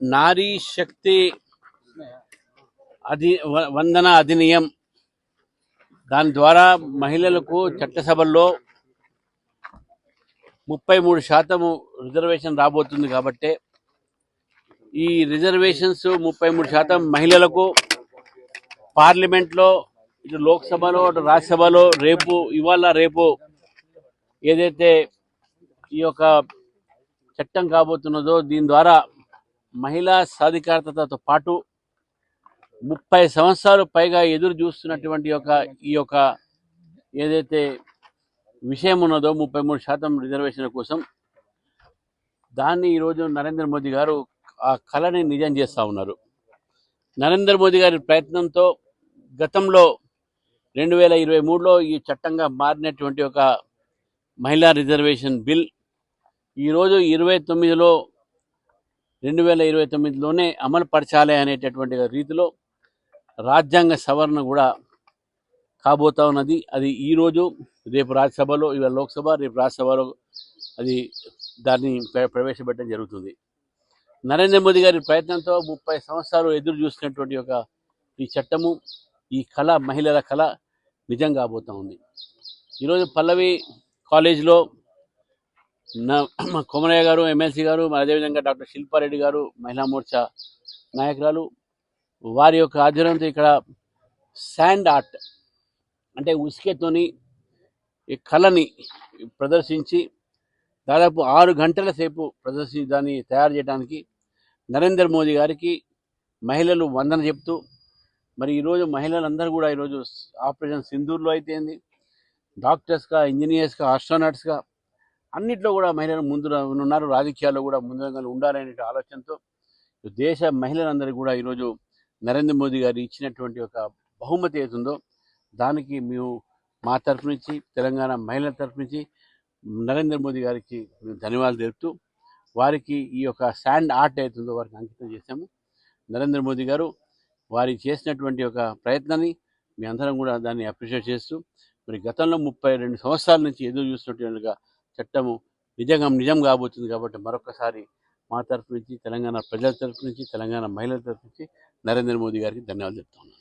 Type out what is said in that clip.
నారీ శక్తి వందన అధినియం దాని ద్వారా మహిళలకు చట్టసభల్లో 33% రిజర్వేషన్ రాబోతుంది కాబట్టి ఈ రిజర్వేషన్స్ 33% మహిళలకు పార్లమెంట్లో ఇటు లోక్సభలో అటు రాజ్యసభలో రేపు ఏదైతే ఈ యొక్క చట్టం కాబోతున్నదో దీని ద్వారా మహిళా సాధికారతతో పాటు 30 సంవత్సరాలు పైగా ఎదురు చూస్తున్నటువంటి ఈ యొక్క ఏదైతే విషయం ఉన్నదో 33% రిజర్వేషన్ కోసం దాన్ని ఈరోజు నరేంద్ర మోదీ గారు ఆ కళని నిజం చేస్తూ ఉన్నారు. నరేంద్ర మోదీ గారి ప్రయత్నంతో గతంలో 2023లో ఈ చట్టంగా మారినటువంటి ఒక మహిళా రిజర్వేషన్ బిల్ ఈరోజు 2029లోనే అమలు పరచాలి అనేటటువంటి రీతిలో రాజ్యాంగ సవరణ కూడా కాబోతా ఉన్నది. అది ఈరోజు రేపు రాజ్యసభలో, ఇవాళ లోక్సభ, రేపు రాజ్యసభలో అది దాన్ని ప్రవేశపెట్టడం జరుగుతుంది. నరేంద్ర మోదీ గారి ప్రయత్నంతో 30 సంవత్సరాలు ఎదురు చూసినటువంటి ఈ చట్టము, ఈ కళ, మహిళల కళ నిజం కాబోతా ఉంది. ఈరోజు పల్లవి కాలేజ్లో కొమరయ్య గారు, ఎమ్మెల్సీ గారు, అదేవిధంగా డాక్టర్ శిల్పారెడ్డి గారు, మహిళా మోర్చా నాయకురాలు, వారి యొక్క ఆధ్వర్యంతో ఇక్కడ శాండ్ ఆర్ట్ అంటే ఉసికెతోని ఈ కళని ప్రదర్శించి దాదాపు 6 గంటల సేపు దాన్ని తయారు చేయడానికి నరేంద్ర మోదీ గారికి మహిళలు వందన చెప్తూ, మరి ఈరోజు మహిళలందరూ కూడా ఈరోజు ఆపరేషన్ సింధూర్లో అయితే డాక్టర్స్గా, ఇంజనీర్స్గా, ఆస్ట్రోనాట్స్గా అన్నిట్లో కూడా మహిళలు ముందు ఉన్నారు. రాజకీయాల్లో కూడా ముందుగా ఉండాలనే ఆలోచనతో దేశ మహిళలందరికీ కూడా ఈరోజు నరేంద్ర మోదీ గారు ఇచ్చినటువంటి ఒక బహుమతి అవుతుందో దానికి మేము మా తరఫు నుంచి, తెలంగాణ మహిళల తరఫు నుంచి నరేంద్ర మోదీ గారికి మేము ధన్యవాదాలు తెలుపుతూ వారికి ఈ యొక్క శాండ్ ఆర్ట్ అవుతుందో వారికి అంకితం చేశాము. నరేంద్ర మోదీ గారు వారి చేసినటువంటి ఒక ప్రయత్నాన్ని మీ అందరం కూడా దాన్ని అప్రిషియేట్ చేస్తూ, మరి గతంలో 32 సంవత్సరాల నుంచి ఎదురు చూసినటువంటి చట్టము నిజం కాబోతుంది కాబట్టి మరొకసారి మా తరఫు నుంచి, తెలంగాణ ప్రజల తరఫు నుంచి, తెలంగాణ మహిళల తరఫు నుంచి నరేంద్ర మోదీ గారికి ధన్యవాదాలు చెప్తా ఉన్నాను.